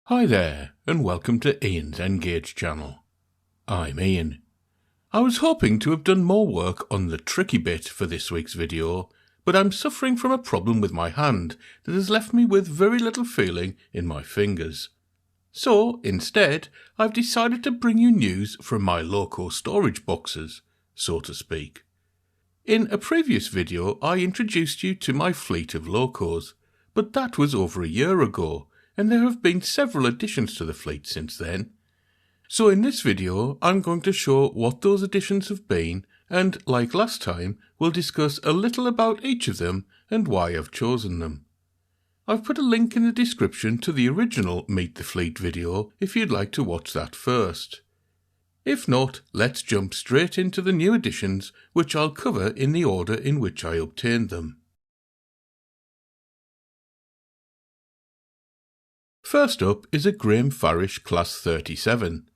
Hi there, and welcome to Ian's Engage channel. I'm Ian. I was hoping to have done more work on the tricky bit for this week's video, but I'm suffering from a problem with my hand that has left me with very little feeling in my fingers. So, instead, I've decided to bring you news from my Loco storage boxes, so to speak. In a previous video, I introduced you to my fleet of Locos, but that was over a year ago, and there have been several additions to the fleet since then. So in this video, I'm going to show what those additions have been, and like last time, we'll discuss a little about each of them and why I've chosen them. I've put a link in the description to the original Meet the Fleet video if you'd like to watch that first. If not, let's jump straight into the new additions, which I'll cover in the order in which I obtained them. First up is a Farish Class 37.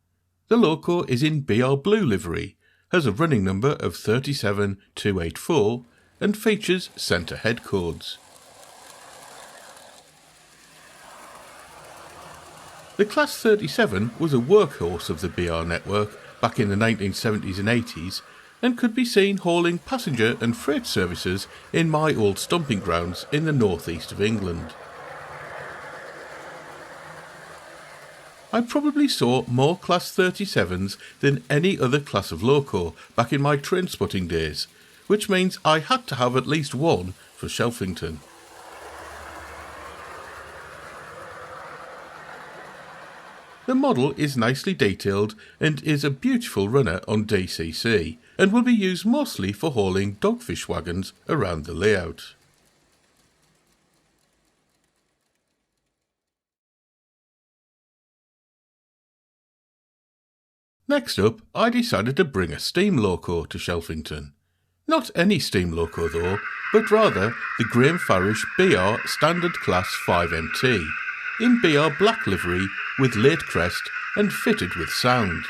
The Loco is in BR Blue livery, has a running number of 37284 and features centre head codes. The Class 37 was a workhorse of the BR network back in the 1970s and 80s and could be seen hauling passenger and freight services in my old stomping grounds in the northeast of England. I probably saw more Class 37s than any other class of Loco back in my train spotting days, which means I had to have at least one for Shelfington. The model is nicely detailed and is a beautiful runner on DCC and will be used mostly for hauling dogfish wagons around the layout. Next up, I decided to bring a steam Loco to Shelfington. Not any steam Loco though, but rather the Farish BR Standard Class 5MT, in BR black livery with late crest and fitted with sound.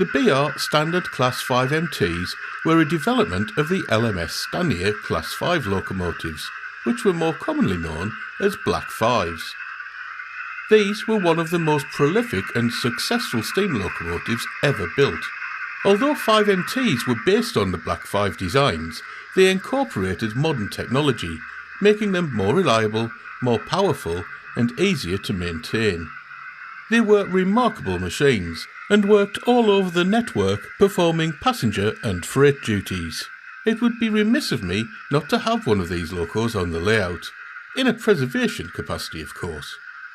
The BR Standard Class 5MTs were a development of the LMS Stanier Class 5 locomotives, which were more commonly known as Black 5s. These were one of the most prolific and successful steam locomotives ever built. Although 5MTs were based on the Black 5 designs, they incorporated modern technology, making them more reliable, more powerful, and easier to maintain. They were remarkable machines and worked all over the network performing passenger and freight duties. It would be remiss of me not to have one of these Locos on the layout, in a preservation capacity of course.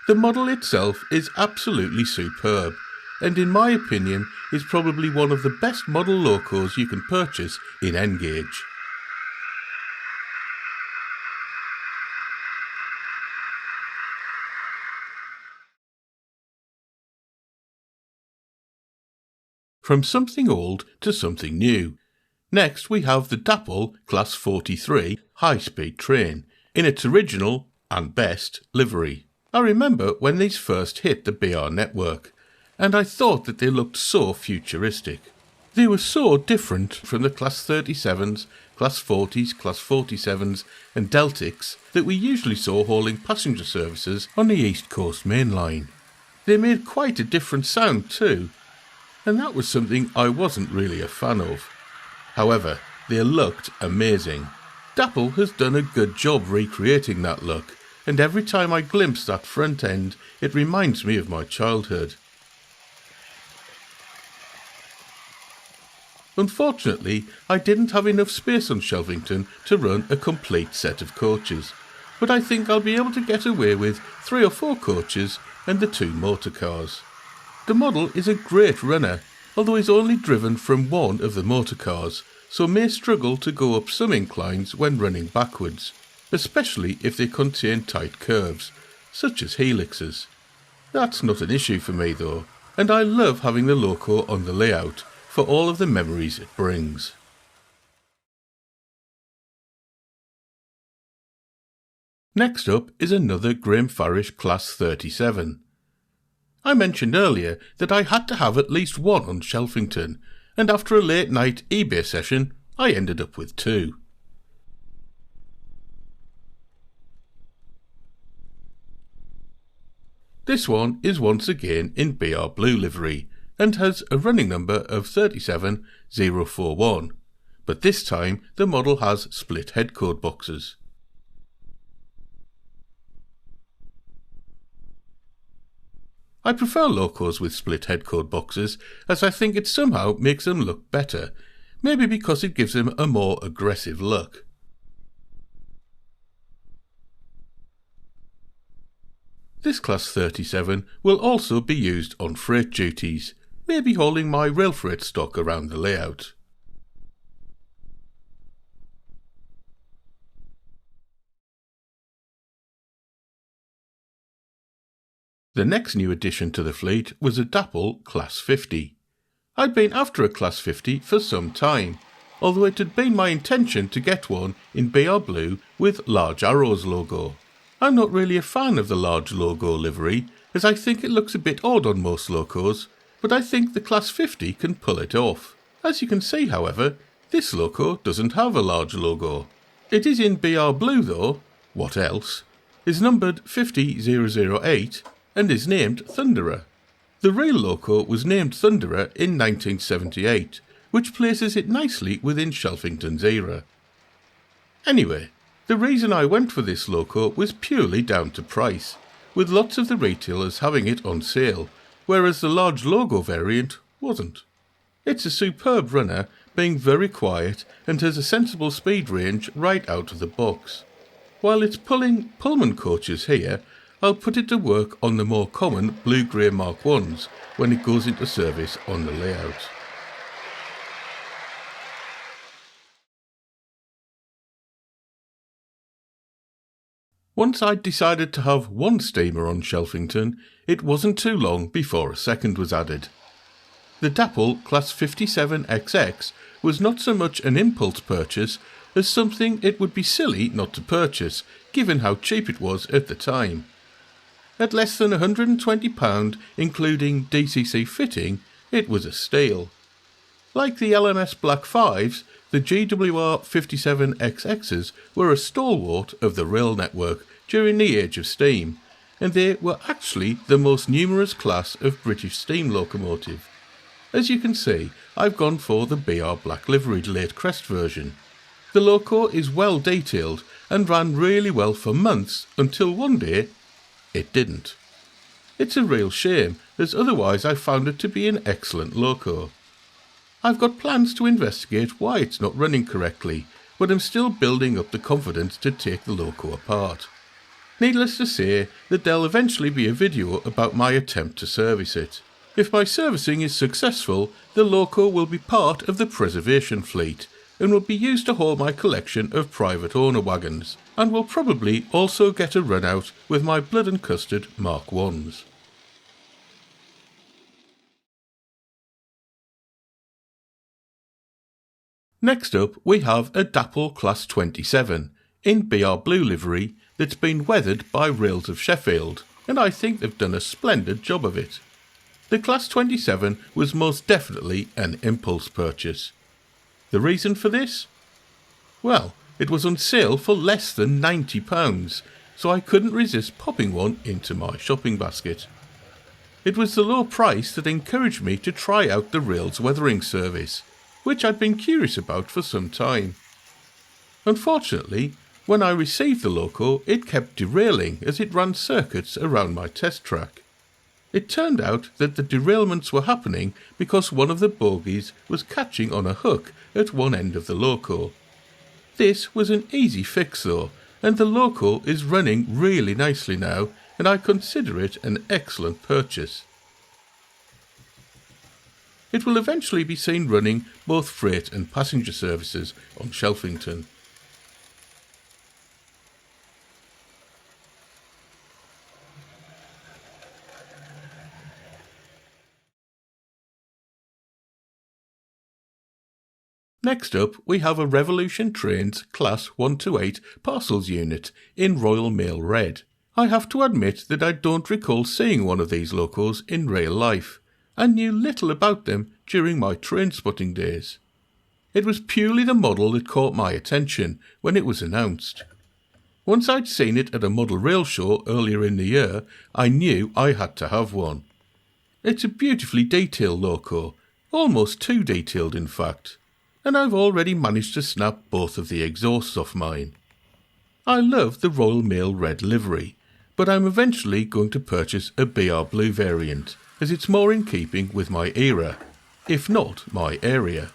The model itself is absolutely superb, and in my opinion is probably one of the best model Locos you can purchase in Engage. From something old to something new. Next we have the Dapol Class 43 high-speed train, in its original, and best, livery. I remember when these first hit the BR network, and I thought that they looked so futuristic. They were so different from the Class 37s, Class 40s, Class 47s and Deltics that we usually saw hauling passenger services on the East Coast Main Line. They made quite a different sound too, and that was something I wasn't really a fan of. However, they looked amazing. Dapol has done a good job recreating that look, and every time I glimpse that front end, it reminds me of my childhood. Unfortunately, I didn't have enough space on Shelfington to run a complete set of coaches, but I think I'll be able to get away with 3 or 4 coaches and the 2 motor cars. The model is a great runner, although is only driven from one of the motor cars, so may struggle to go up some inclines when running backwards, especially if they contain tight curves, such as helixes. That's not an issue for me though, and I love having the Loco on the layout for all of the memories it brings. Next up is another Farish Class 37. I mentioned earlier that I had to have at least one on Shelfington, and after a late night eBay session, I ended up with 2. This one is once again in BR Blue livery and has a running number of 37041, but this time the model has split headcode boxes. I prefer Locos with split headcode boxes as I think it somehow makes them look better, maybe because it gives them a more aggressive look. This Class 37 will also be used on freight duties, maybe hauling my rail freight stock around the layout. The next new addition to the fleet was a Dapol Class 50. I'd been after a Class 50 for some time, although it had been my intention to get one in BR Blue with large arrows logo. I'm not really a fan of the large logo livery, as I think it looks a bit odd on most Locos, but I think the Class 50 can pull it off. As you can see, however, this Loco doesn't have a large logo. It is in BR Blue though, what else, is numbered 50008 and is named Thunderer. The real Loco was named Thunderer in 1978, which places it nicely within Shelfington's era. Anyway, the reason I went for this Loco was purely down to price, with lots of the retailers having it on sale, whereas the large logo variant wasn't. It's a superb runner, being very quiet and has a sensible speed range right out of the box. While it's pulling Pullman coaches here, I'll put it to work on the more common blue-grey Mark 1s when it goes into service on the layout. Once I'd decided to have one steamer on Shelfington, it wasn't too long before a second was added. The Dapol Class 57XX was not so much an impulse purchase as something it would be silly not to purchase, given how cheap it was at the time. At less than £120, including DCC fitting, it was a steal. Like the LMS Black 5s, the GWR 57XXs were a stalwart of the rail network during the age of steam, and they were actually the most numerous class of British steam locomotive. As you can see, I've gone for the BR Black liveried late crest version. The Loco is well detailed and ran really well for months until one day it didn't. It's a real shame, as otherwise I found it to be an excellent Loco. I've got plans to investigate why it's not running correctly, but I'm still building up the confidence to take the Loco apart. Needless to say that there'll eventually be a video about my attempt to service it. If my servicing is successful, the Loco will be part of the preservation fleet and will be used to haul my collection of private owner wagons, and will probably also get a run out with my blood and custard Mark 1s. Next up we have a Dapol Class 27 in BR Blue livery that's been weathered by Rails of Sheffield, and I think they've done a splendid job of it. The Class 27 was most definitely an impulse purchase. The reason for this? Well, it was on sale for less than £90, so I couldn't resist popping one into my shopping basket. It was the low price that encouraged me to try out the Rails weathering service, which I'd been curious about for some time. Unfortunately, when I received the Loco, it kept derailing as it ran circuits around my test track. It turned out that the derailments were happening because one of the bogies was catching on a hook at one end of the Loco. This was an easy fix though, and the Loco is running really nicely now, and I consider it an excellent purchase. It will eventually be seen running both freight and passenger services on Shelfington. Next up, we have a Revolution Trains Class 128 parcels unit in Royal Mail Red. I have to admit that I don't recall seeing one of these Locos in real life, and knew little about them during my train spotting days. It was purely the model that caught my attention when it was announced. Once I'd seen it at a model rail show earlier in the year, I knew I had to have one. It's a beautifully detailed Loco, almost too detailed in fact, and I've already managed to snap both of the exhausts off mine. I love the Royal Mail red livery, but I'm eventually going to purchase a BR blue variant, as it's more in keeping with my era, if not my area.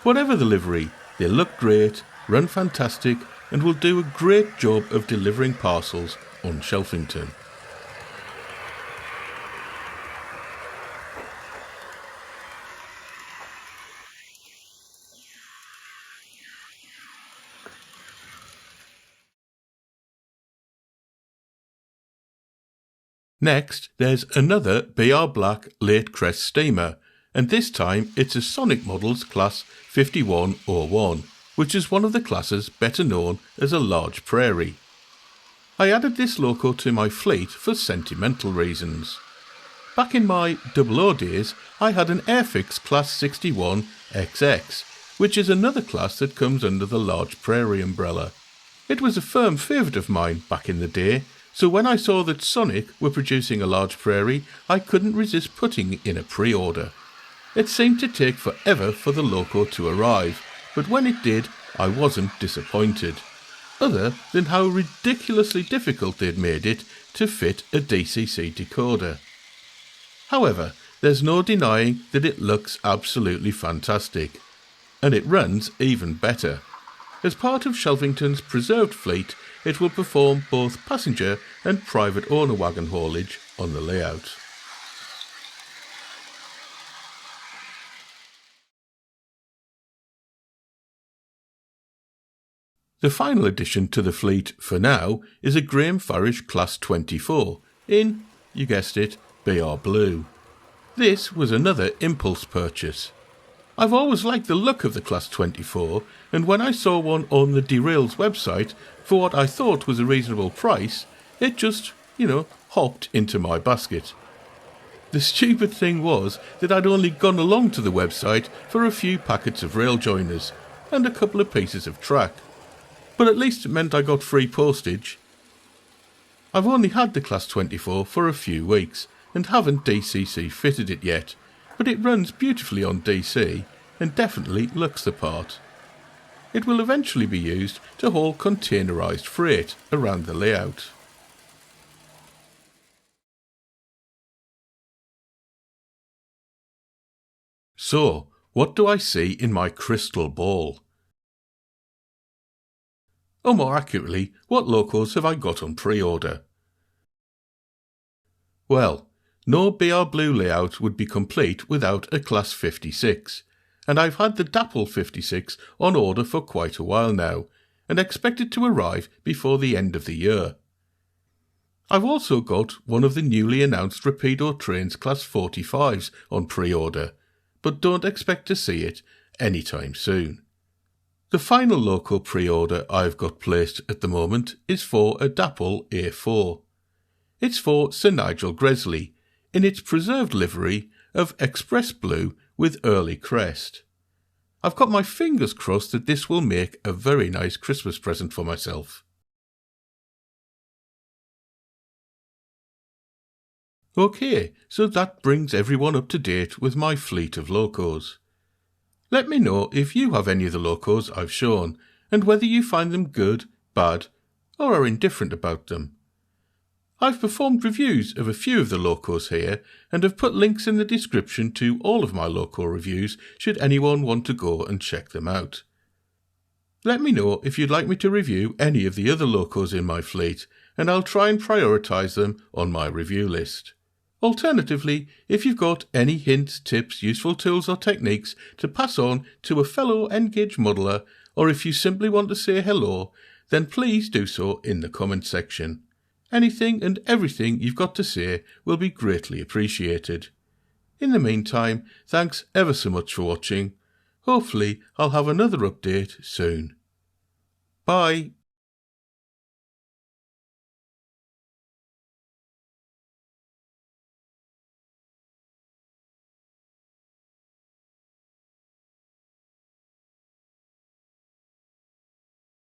Whatever the livery, they look great, run fantastic, and will do a great job of delivering parcels on Shelfington. Next, there's another BR Black late crest steamer, and this time it's a Sonic Models Class 5101, which is one of the classes better known as a large prairie. I added this Loco to my fleet for sentimental reasons. Back in my 00 days, I had an Airfix Class 61 XX, which is another class that comes under the large prairie umbrella. It was a firm favourite of mine back in the day, so when I saw that Sonic were producing a large prairie, I couldn't resist putting in a pre-order. It seemed to take forever for the Loco to arrive, but when it did, I wasn't disappointed, other than how ridiculously difficult they'd made it to fit a DCC decoder. However, there's no denying that it looks absolutely fantastic, and it runs even better. As part of Shelfington's preserved fleet, it will perform both passenger and private owner wagon haulage on the layout. The final addition to the fleet for now is a Graham Farish Class 24 in, you guessed it, BR Blue. This was another impulse purchase. I've always liked the look of the Class 24, and when I saw one on the Derail's website for what I thought was a reasonable price, it just, hopped into my basket. The stupid thing was that I'd only gone along to the website for a few packets of rail joiners and a couple of pieces of track, but at least it meant I got free postage. I've only had the Class 24 for a few weeks and haven't DCC fitted it yet, but it runs beautifully on DC and definitely looks the part. It will eventually be used to haul containerised freight around the layout. So, what do I see in my crystal ball? Or more accurately, what Locos have I got on pre-order? Well, no BR Blue layout would be complete without a Class 56, and I've had the Dapol 56 on order for quite a while now, and expect it to arrive before the end of the year. I've also got one of the newly announced Rapido Trains Class 45s on pre-order, but don't expect to see it anytime soon. The final Loco pre-order I've got placed at the moment is for a Dapol A4. It's for Sir Nigel Gresley, in its preserved livery of Express Blue with early crest. I've got my fingers crossed that this will make a very nice Christmas present for myself. Okay, so that brings everyone up to date with my fleet of Locos. Let me know if you have any of the Locos I've shown, and whether you find them good, bad, or are indifferent about them. I've performed reviews of a few of the Locos here, and have put links in the description to all of my Loco reviews should anyone want to go and check them out. Let me know if you'd like me to review any of the other Locos in my fleet, and I'll try and prioritise them on my review list. Alternatively, if you've got any hints, tips, useful tools or techniques to pass on to a fellow N-Gauge modeller, or if you simply want to say hello, then please do so in the comment section. Anything and everything you've got to say will be greatly appreciated. In the meantime, thanks ever so much for watching. Hopefully I'll have another update soon. Bye.